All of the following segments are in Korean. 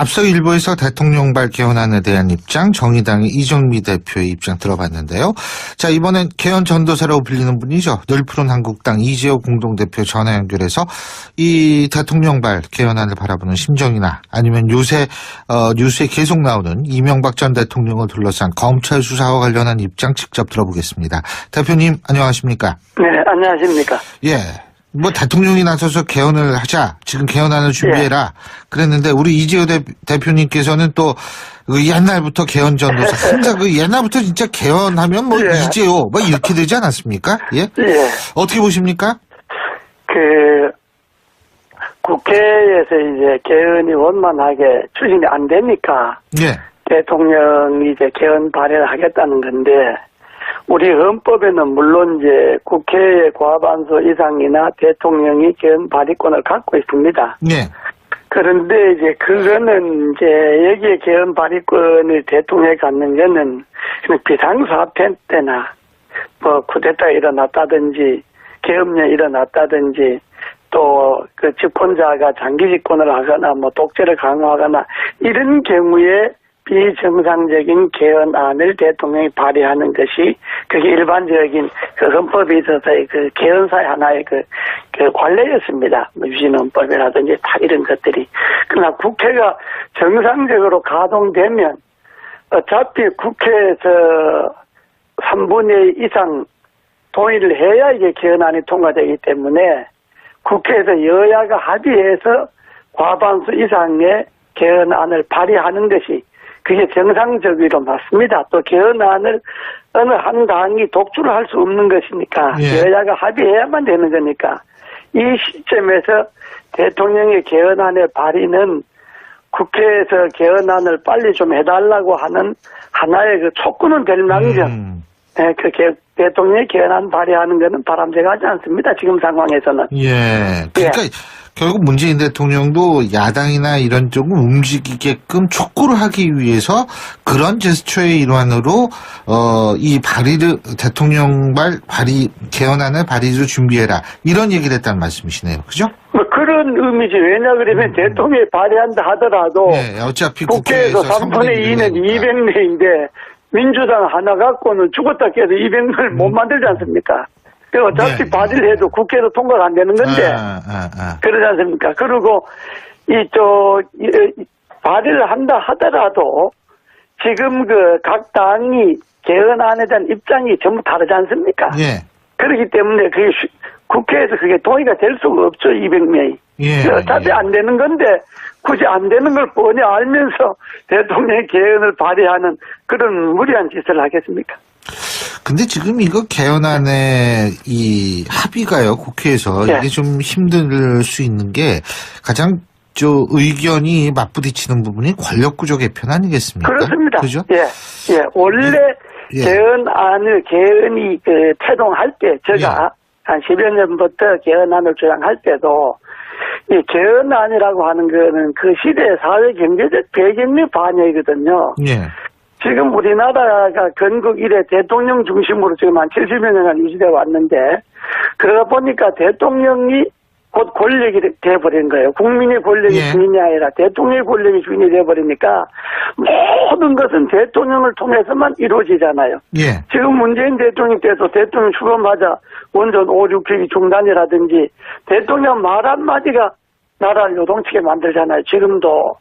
앞서 일부에서 대통령발 개헌안에 대한 입장, 정의당의 이정미 대표의 입장 들어봤는데요. 자, 이번엔 개헌 전도사라고 불리는 분이죠. 늘 푸른 한국당 이재호 공동대표 전화 연결해서 이 대통령발 개헌안을 바라보는 심정이나 아니면 요새 뉴스에 계속 나오는 이명박 전 대통령을 둘러싼 검찰 수사와 관련한 입장 직접 들어보겠습니다. 대표님 안녕하십니까? 네, 안녕하십니까? 예. 뭐 대통령이 나서서 개헌을 하자, 지금 개헌안을 준비해라 그랬는데 우리 이재호 대표님께서는 또 옛날부터 개헌 전도사 항상 옛날부터 진짜 개헌하면 뭐 이재호 뭐 이렇게 되지 않았습니까? 예? 어떻게 보십니까? 국회에서 이제 개헌이 원만하게 추진이 안 되니까 대통령이 이제 개헌 발의를 하겠다는 건데, 우리 헌법에는 물론 이제 국회의 과반수 이상이나 대통령이 개헌 발의권을 갖고 있습니다. 그런데 이제 그거는 이제 여기에 개헌 발의권을 대통령이 갖는 거는 비상사태 때나 뭐 쿠데타가 일어났다든지 계엄령이 일어났다든지 또 그 집권자가 장기 집권을 하거나 뭐 독재를 강화하거나 이런 경우에 비정상적인 개헌안을 대통령이 발의하는 것이 그게 일반적인 그 헌법에 있어서의 그 개헌사의 하나의 그 관례였습니다. 유신헌법이라든지 다 이런 것들이. 그러나 국회가 정상적으로 가동되면 어차피 국회에서 3분의 2 이상 동의를 해야 이게 개헌안이 통과되기 때문에 국회에서 여야가 합의해서 과반수 이상의 개헌안을 발의하는 것이 그게 정상적으로 맞습니다. 또 개헌안을 어느 한 당이 독주를 할 수 없는 것이니까 여야가 합의해야만 되는 거니까 이 시점에서 대통령의 개헌안의 발의는 국회에서 개헌안을 빨리 좀 해달라고 하는 하나의 그 촉구는 될 망정 대통령의 개헌안 발의하는 것은 바람직하지 않습니다. 지금 상황에서는. 그러니까 결국 문재인 대통령도 야당이나 이런 쪽을 움직이게끔 촉구를 하기 위해서 그런 제스처의 일환으로 이 발의를 대통령발 발의 개헌안을 발의를 준비해라 이런 얘기를 했다는 말씀이시네요, 그죠? 뭐 그런 의미지. 왜냐 그러면 대통령이 발의한다 하더라도 어차피 국회에서 3분의 2는 200명인데 민주당 하나 갖고는 죽었다 깨도 200명을 못 만들지 않습니까? 어차피 발의를 해도 국회에서 통과가 안 되는 건데 그러지 않습니까? 그리고 발의를 한다 하더라도 지금 각 당이 개헌안에 대한 입장이 전부 다르지 않습니까? 그렇기 때문에 그게 국회에서 그게 동의가 될 수가 없죠. 200명이. 어차피 안 되는 건데 굳이 안 되는 걸 뻔히 알면서 대통령의 개헌을 발의하는 그런 무리한 짓을 하겠습니까? 근데 지금 이거 개헌안의 이 합의가요, 국회에서 이게 좀 힘들 수 있는 게 가장 의견이 맞부딪히는 부분이 권력구조 개편 아니겠습니까? 그렇습니다. 그죠? 원래 개헌이 태동할 때 제가 한 10여 년부터 개헌안을 주장할 때도 이 개헌안이라고 하는 거는 그 시대의 사회 경제적 배경의 반영이거든요. 지금 우리나라가 건국 이래 대통령 중심으로 지금 한 70여 년간 유지되어 왔는데, 그러다 보니까 대통령이 곧 권력이 돼버린 거예요. 국민의 권력이 주인이 아니라 대통령의 권력이 주인이 돼버리니까 모든 것은 대통령을 통해서만 이루어지잖아요. 지금 문재인 대통령 때도 대통령 출범하자 원전 5, 6기기 중단이라든지 대통령 말 한마디가 나라를 요동치게 만들잖아요. 지금도.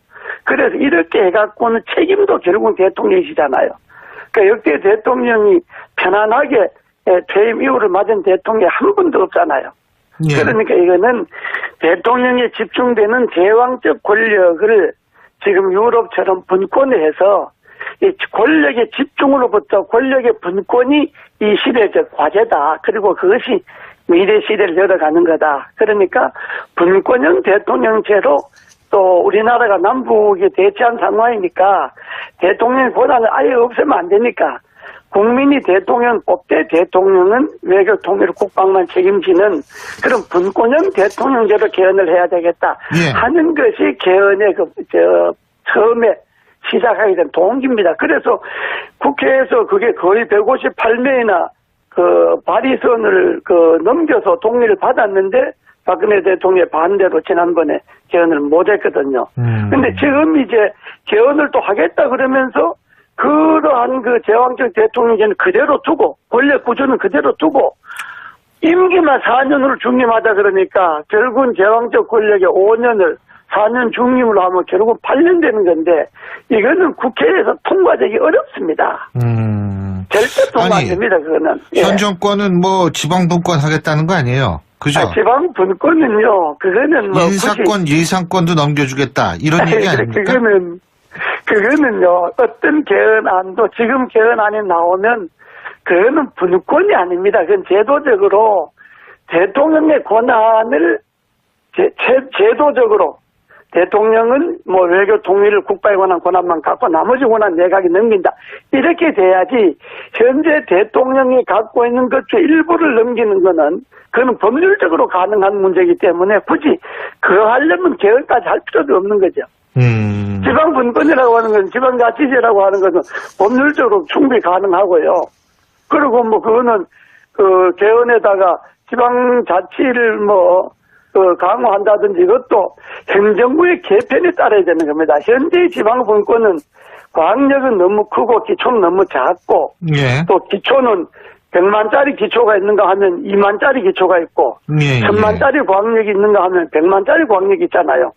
그래서 이렇게 해갖고는 책임도 결국은 대통령이시잖아요. 그러니까 역대 대통령이 편안하게 퇴임 이후를 맞은 대통령이 한 분도 없잖아요. 그러니까 이거는 대통령에 집중되는 제왕적 권력을 지금 유럽처럼 분권해서 이 권력의 집중으로부터 권력의 분권이 이 시대적 과제다. 그리고 그것이 미래 시대를 열어가는 거다. 그러니까 분권형 대통령제로 또 우리나라가 남북이 대치한 상황이니까 대통령 권한을 아예 없애면 안 되니까 국민이 대통령 뽑되 대통령은 외교 통일 국방만 책임지는 그런 분권형 대통령제로 개헌을 해야 되겠다 하는 것이 개헌의 처음에 시작하게 된 동기입니다. 그래서 국회에서 그게 거의 158명이나 발의선을 넘겨서 동의를 받았는데 박근혜 대통령의 반대로 지난번에 개헌을 못했거든요. 근데 지금 이제 개헌을 또 하겠다 그러면서 그러한 그 제왕적 대통령제는 그대로 두고 권력 구조는 그대로 두고 임기만 4년으로 중임하자 그러니까 결국은 제왕적 권력의 5년을 4년 중임으로 하면 결국 8년 되는 건데 이거는 국회에서 통과되기 어렵습니다. 절대 통과 안 됩니다. 그거는. 현 정권은 뭐 지방분권 하겠다는 거 아니에요? 그죠? 지방 분권은요, 그거는 뭐. 인사권, 예산권도 넘겨주겠다. 이런 얘기 아닙니까? 그거는요, 어떤 개헌안도 지금 개헌안이 나오면, 그거는 분권이 아닙니다. 그건 제도적으로 대통령의 권한을, 제도적으로 대통령은 뭐 외교 통일을 국방에 관한 권한만 갖고 나머지 권한 내각이 넘긴다. 이렇게 돼야지, 현재 대통령이 갖고 있는 것 중 일부를 넘기는 거는 그건 법률적으로 가능한 문제이기 때문에 굳이 그거 하려면 개헌까지 할 필요도 없는 거죠. 지방분권이라고 하는 건 지방자치제라고 하는 것은 법률적으로 충분히 가능하고요. 그리고 뭐 그거는 그 개헌에다가 지방자치를 뭐 강화한다든지 이것도 행정부의 개편에 따라야 되는 겁니다. 현재의 지방분권은 광역은 너무 크고 기초는 너무 작고 예. 또 기초는 100만짜리 기초가 있는가 하면 2만짜리 기초가 있고 1000만짜리 광역이 있는가 하면 100만짜리 광역이 있잖아요.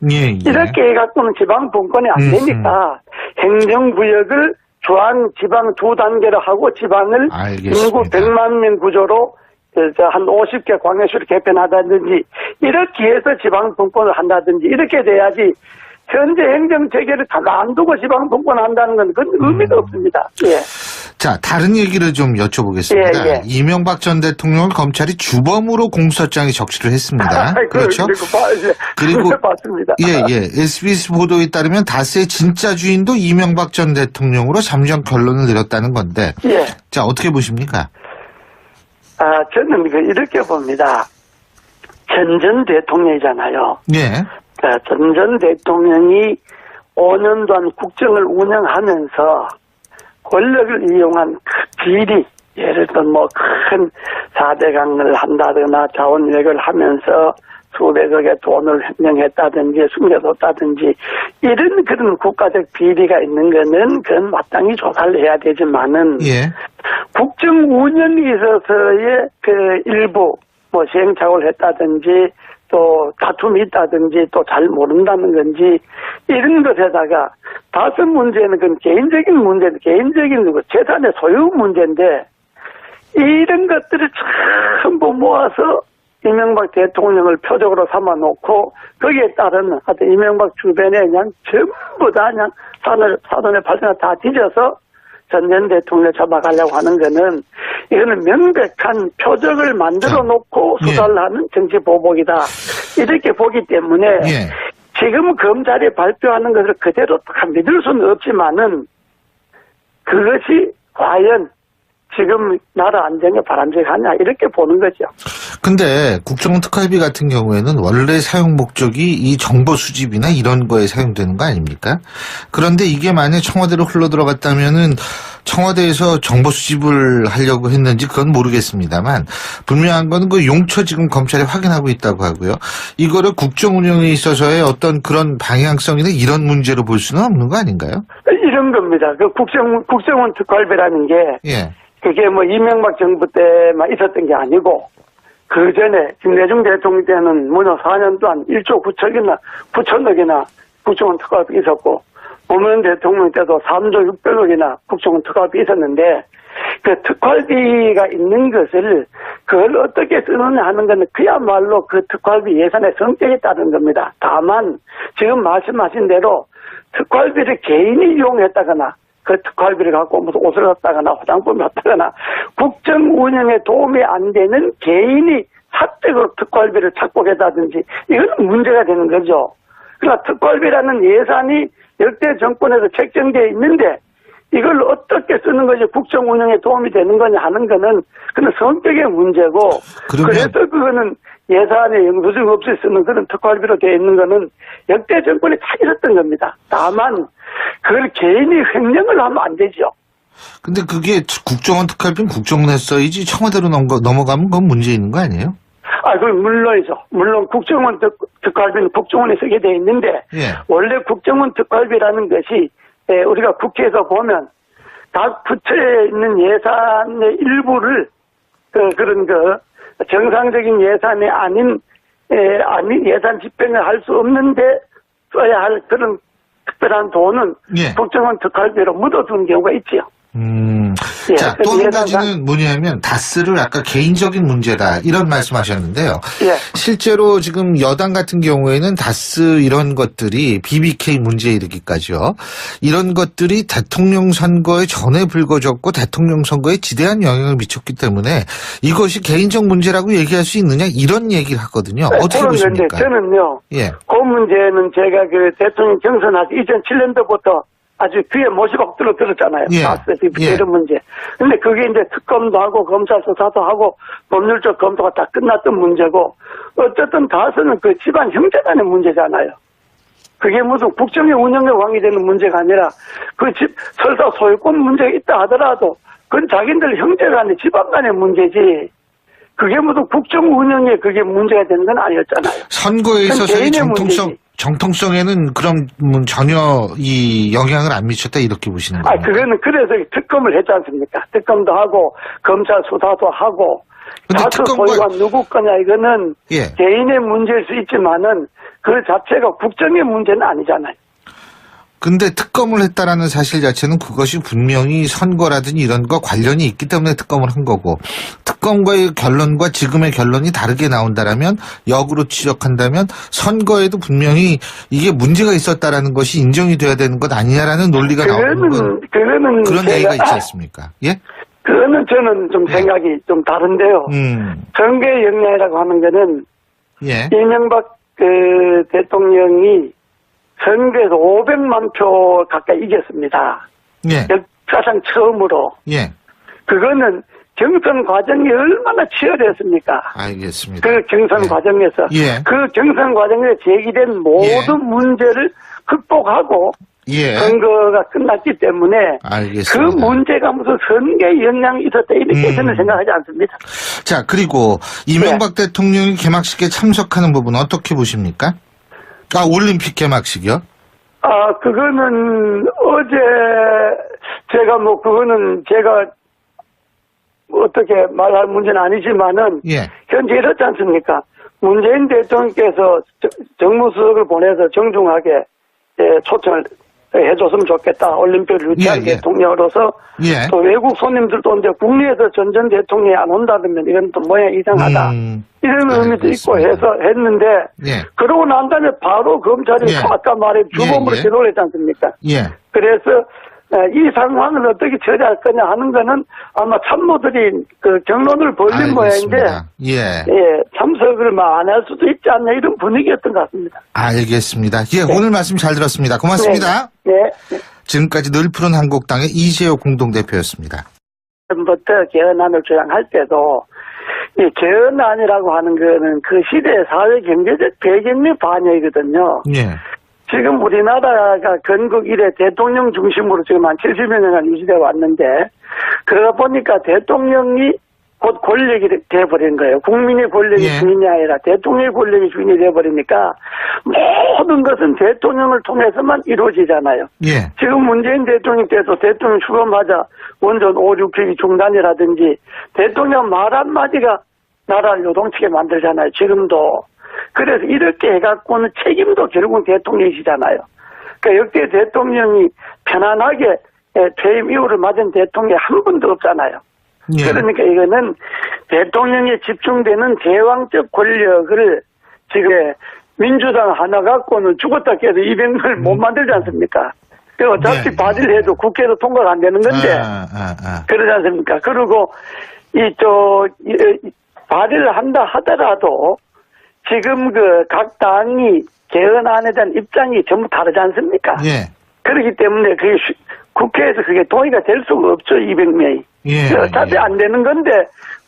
이렇게 해갖고는 지방분권이 안 되니까 행정구역을 중앙, 지방 두 단계로 하고 지방을 인구 100만 명 구조로 한 50개 광역시로 개편하다든지 이렇게 해서 지방분권을 한다든지 이렇게 돼야지 현재 행정체계를 가만 두고 지방분권을 한다는 건 그건 의미가 없습니다. 예. 자, 다른 얘기를 좀 여쭤보겠습니다. 예. 이명박 전 대통령을 검찰이 주범으로 공소장에 적시를 했습니다. 그렇죠? 그리고 맞습니다. 예. SBS 보도에 따르면 다스의 진짜 주인도 이명박 전 대통령으로 잠정 결론을 내렸다는 건데. 예. 자, 어떻게 보십니까? 저는 이렇게 봅니다. 전 대통령이잖아요. 예. 전 대통령이 5년 동안 국정을 운영하면서 권력을 이용한 그 비리, 예를 들어 뭐 큰 4대강을 한다거나 자원외교를 하면서 수백억의 돈을 횡령했다든지 숨겨뒀다든지 이런 그런 국가적 비리가 있는 거는 그건 마땅히 조사를 해야 되지만은 국정 운영에 있어서의 그 일부 뭐 시행착오를 했다든지 또 다툼이 있다든지 또 잘 모른다는 건지 이런 것에다가 다섯 문제는 그건 개인적인 문제인데 개인적인 재산의 소유 문제인데 이런 것들을 전부 모아서 이명박 대통령을 표적으로 삼아놓고 거기에 따른 하여튼 이명박 주변에 그냥 전부 다 그냥 사돈의 발전을 다 뒤져서 전 대통령을 잡아가려고 하는 거는 이거는 명백한 표적을 만들어 놓고 수사를 하는 정치 보복이다. 이렇게 보기 때문에 지금 검찰이 발표하는 것을 그대로 다 믿을 수는 없지만은 그것이 과연 지금 나라 안정에 바람직하냐 이렇게 보는 거죠. 근데 국정특활비 같은 경우에는 원래 사용 목적이 이 정보 수집이나 이런 거에 사용되는 거 아닙니까? 그런데 이게 만약 청와대로 흘러들어갔다면은 청와대에서 정보 수집을 하려고 했는지 그건 모르겠습니다만 분명한 건 그 용처 지금 검찰이 확인하고 있다고 하고요. 이거를 국정 운영에 있어서의 어떤 그런 방향성이나 이런 문제로 볼 수는 없는 거 아닌가요? 이런 겁니다. 그 국정원 특활비라는 게 그게 뭐 이명박 정부 때만 있었던 게 아니고 그 전에 김대중 대통령 때는 무려 4년 동안 1조 9천억이나 국정원 특활비 있었고 노무현 대통령 때도 3조 600억이나 국정원 특활비 있었는데 그 특활비가 있는 것을 그걸 어떻게 쓰느냐 하는 것은 그야말로 그 특활비 예산의 성격에 따른 겁니다. 다만 지금 말씀하신 대로 특활비를 개인이 이용했다거나 그 특활비를 갖고 무슨 옷을 샀다거나 화장품을 샀다거나 국정 운영에 도움이 안 되는 개인이 사적으로 특활비를 착복했다든지 이건 문제가 되는 거죠. 그러니까 특활비라는 예산이 역대 정권에서 책정되어 있는데 이걸 어떻게 쓰는 것이 국정 운영에 도움이 되는 거냐 하는 거는 그는 성격의 문제고 그래서 그거는 예산에 영수증 없이 쓰는 그런 특활비로 되어 있는 거는 역대 정권에 다 있었던 겁니다. 다만 그걸 개인이 횡령을 하면 안 되죠. 근데 그게 국정원 특활비는 국정원에 써야지 청와대로 넘어가면 그건 문제 있는 거 아니에요? 그건 물론이죠. 물론 국정원 특활비는 국정원에 쓰게 돼 있는데, 예. 원래 국정원 특활비라는 것이, 우리가 국회에서 보면, 각 부처에 있는 예산의 일부를, 그런 정상적인 예산이 아닌 예산 집행을 할 수 없는데 써야 할 그런 특별한 돈은 예. 국정원 특활비로 묻어둔 경우가 있지요. 예, 자, 또 한 예산상- 가지는 뭐냐면 다스를 아까 개인적인 문제다 이런 말씀하셨는데요. 예. 실제로 지금 여당 같은 경우에는 다스 이런 것들이 BBK 문제에 이르기까지요. 이런 것들이 대통령 선거에 전에 불거졌고 대통령 선거에 지대한 영향을 미쳤기 때문에 이것이 개인적 문제라고 얘기할 수 있느냐 이런 얘기를 하거든요. 어떻게 그런 보십니까? 건데 저는요. 예. 그 문제는 제가 대통령 경선하기 2007년도부터 아주 귀에 못이 박도록 들었잖아요. 예. 예. 이런 문제. 근데 그게 이제 특검도 하고 검찰 수사도 하고 법률적 검토가 다 끝났던 문제고 어쨌든 다스는 그 집안 형제 간의 문제잖아요. 그게 무슨 국정의 운영에 관계되는 문제가 아니라 그 집 설사 소유권 문제가 있다 하더라도 그건 자기들 형제 간의 집안 간의 문제지. 그게 무슨 국정 운영에 그게 문제가 되는 건 아니었잖아요. 선거에 있어서의 개인의 문제지. 정통성에는 그럼 전혀 이 영향을 안 미쳤다 이렇게 보시는 거예요? 그거는 그래서 특검을 했지 않습니까? 특검도 하고 검찰 수사도 하고 근데 다스 특검과- 소유가 누구 거냐 이거는 예. 개인의 문제일 수 있지만은 그 자체가 국정의 문제는 아니잖아요. 근데 특검을 했다라는 사실 자체는 그것이 분명히 선거라든지 이런 거 관련이 있기 때문에 특검을 한 거고 특검과의 결론과 지금의 결론이 다르게 나온다라면 역으로 지적한다면 선거에도 분명히 이게 문제가 있었다라는 것이 인정이 돼야 되는 것 아니냐라는 논리가 나오는 건 그거는 그런 제가- 얘기가 있지 않습니까? 예? 그거는 저는 좀 생각이 좀 다른데요. 선거의 역량이라고 하는 거는 예. 이명박 대통령이 선거에서 500만 표 가까이 이겼습니다. 예. 역사상 처음으로. 예. 그거는 경선 과정이 얼마나 치열했습니까? 알겠습니다. 그 경선 예. 과정에서 예. 그 경선 과정에 제기된 모든 문제를 극복하고 예. 선거가 끝났기 때문에 그 알겠습니다. 문제가 무슨 선거에 영향이 있었다 이렇게 저는 생각하지 않습니다. 자, 그리고 이명박 대통령이 개막식에 참석하는 부분 어떻게 보십니까? 올림픽 개막식이요? 그거는 어제 그거는 제가 어떻게 말할 문제는 아니지만은 예. 현재 이렇지 않습니까? 문재인 대통령께서 정무수석을 보내서 정중하게 초청을 해줬으면 좋겠다. 올림픽을 유치한 예, 예. 대통령으로서 예. 또 외국 손님들도 이제 국내에서 전 대통령이 안 온다면 이건 또 모양 이상하다. 이런 의미도 있고 알겠습니다. 해서 했는데 예. 그러고 난 다음에 바로 검찰이 예. 아까 말해 주범으로 예. 기소를 했지 않습니까? 예. 그래서 이 상황을 어떻게 처리할 거냐 하는 거는 아마 참모들이 그 경론을 벌린 모양인데 예. 참석을 안 할 수도 있지 않냐 이런 분위기였던 것 같습니다. 알겠습니다. 예, 오늘 말씀 잘 들었습니다. 고맙습니다. 네. 지금까지 늘 푸른 한국당의 이재호 공동대표였습니다. 부터 개헌안을 조장할 때도 이 개헌안이라고 하는 거는 그 시대의 사회 경제적 배경의 반영이거든요. 예. 지금 우리나라가 건국 이래 대통령 중심으로 지금 한 70여 년간 유지되어 왔는데 그러다 보니까 대통령이 곧 권력이 돼버린 거예요. 국민의 권력이 예. 주인이 아니라 대통령의 권력이 주인이 돼버리니까 모든 것은 대통령을 통해서만 이루어지잖아요. 예. 지금 문재인 대통령 때도 대통령 출범하자 원전 5, 6기기 중단이라든지 대통령 말 한마디가 나라를 요동치게 만들잖아요. 지금도. 그래서 이렇게 해갖고는 책임도 결국은 대통령이시잖아요. 그러니까 역대 대통령이 편안하게 퇴임 이후를 맞은 대통령이 한 분도 없잖아요. 예. 그러니까 이거는 대통령에 집중되는 제왕적 권력을 지금 민주당 하나 갖고는 죽었다 깨도 200명을 못 만들지 않습니까? 그 어차피 네. 발의해도 국회에서 통과가 안 되는 건데 그러지 않습니까? 그리고 발의를 한다 하더라도 지금 각 당이 개헌안에 대한 입장이 전부 다르지 않습니까? 예. 그렇기 때문에 그게 국회에서 그게 동의가 될 수가 없죠, 200명이. 예. 어차피 안 되는 건데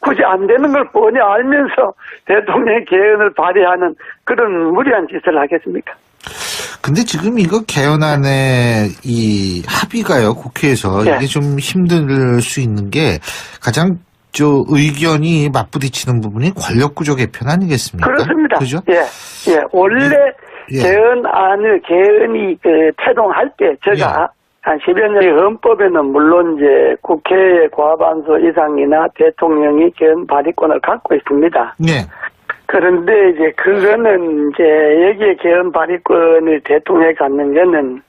굳이 안 되는 걸 뻔히 알면서 대통령의 개헌을 발의하는 그런 무리한 짓을 하겠습니까? 근데 지금 이거 개헌안의 이 합의가요, 국회에서 네. 이게 좀 힘들 수 있는 게 가장 의견이 맞부딪히는 부분이 권력구조 개편 아니겠습니까? 그렇습니다. 그죠? 원래 예. 개헌이 태동할 때 제가 한 10여 년의 헌법에는 물론 이제 국회의 과반수 이상이나 대통령이 개헌 발의권을 갖고 있습니다. 예. 그런데 이제 그거는 이제 여기에 개헌 발의권을 대통령이 갖는 거는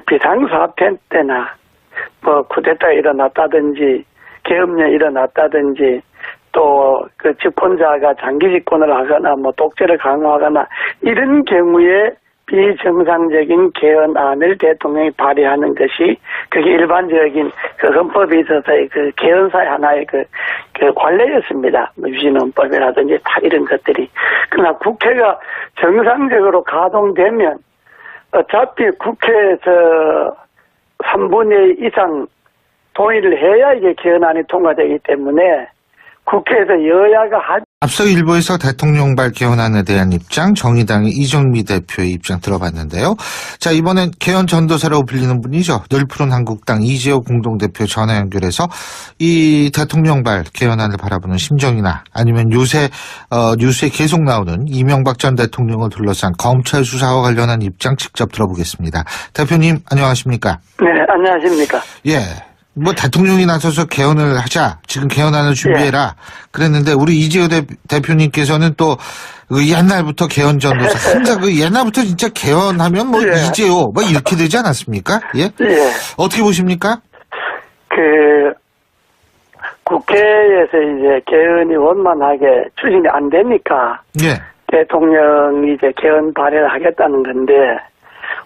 비상사태 때나 뭐 쿠데타가 일어났다든지 계엄령이 일어났다든지 또 그 집권자가 장기 집권을 하거나 뭐 독재를 강화하거나 이런 경우에 비정상적인 개헌안을 대통령이 발의하는 것이 그게 일반적인 그 헌법에 있어서의 그 개헌사의 하나의 그 관례였습니다. 뭐 유신헌법이라든지 다 이런 것들이. 그러나 국회가 정상적으로 가동되면 어차피 국회에서 3분의 2 이상 동의를 해야 이게 개헌안이 통과되기 때문에 국회에서 여야가 앞서 일부에서 대통령발 개헌안에 대한 입장, 정의당의 이정미 대표의 입장 들어봤는데요. 자, 이번엔 개헌 전도사라고 불리는 분이죠. 늘 푸른 한국당 이재호 공동대표 전화 연결해서 이 대통령발 개헌안을 바라보는 심정이나 아니면 요새 뉴스에 계속 나오는 이명박 전 대통령을 둘러싼 검찰 수사와 관련한 입장 직접 들어보겠습니다. 대표님 안녕하십니까? 네, 안녕하십니까? 예. 뭐 대통령이 나서서 개헌을 하자. 지금 개헌안을 준비해라. 그랬는데 우리 이재호 대표님께서는 또 옛날부터 개헌 전도사 항상 옛날부터 진짜 개헌하면 뭐 이재호 뭐 이렇게 되지 않았습니까? 예. 어떻게 보십니까? 국회에서 이제 개헌이 원만하게 추진이 안 되니까 대통령이 이제 개헌 발의를 하겠다는 건데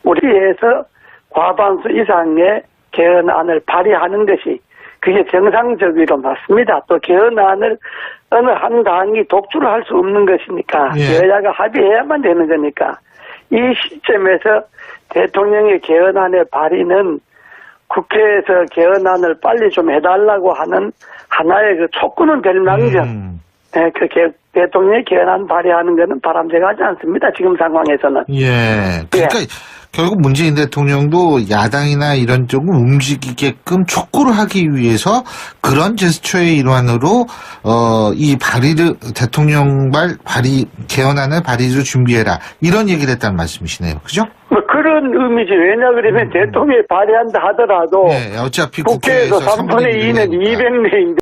우리에서 과반수 이상의 개헌안을 발의하는 것이 그게 정상적으로 맞습니다. 또 개헌안을 어느 한 당이 독주를 할 수 없는 것이니까 여야가 합의해야만 되는 거니까 이 시점에서 대통령의 개헌안의 발의는 국회에서 개헌안을 빨리 좀 해달라고 하는 하나의 그 촉구는 될 망정 대통령의 개헌안 발의하는 것은 바람직하지 않습니다. 지금 상황에서는. 그러니까 결국 문재인 대통령도 야당이나 이런 쪽을 움직이게끔 촉구를 하기 위해서 그런 제스처의 일환으로 이 대통령발 개헌안을 발의로 준비해라 이런 얘기를 했다는 말씀이시네요. 그죠? 뭐 그런 의미지. 왜냐 그러면 대통령이 발의한다 하더라도 어차피 국회에서 3분의 2는 200명인데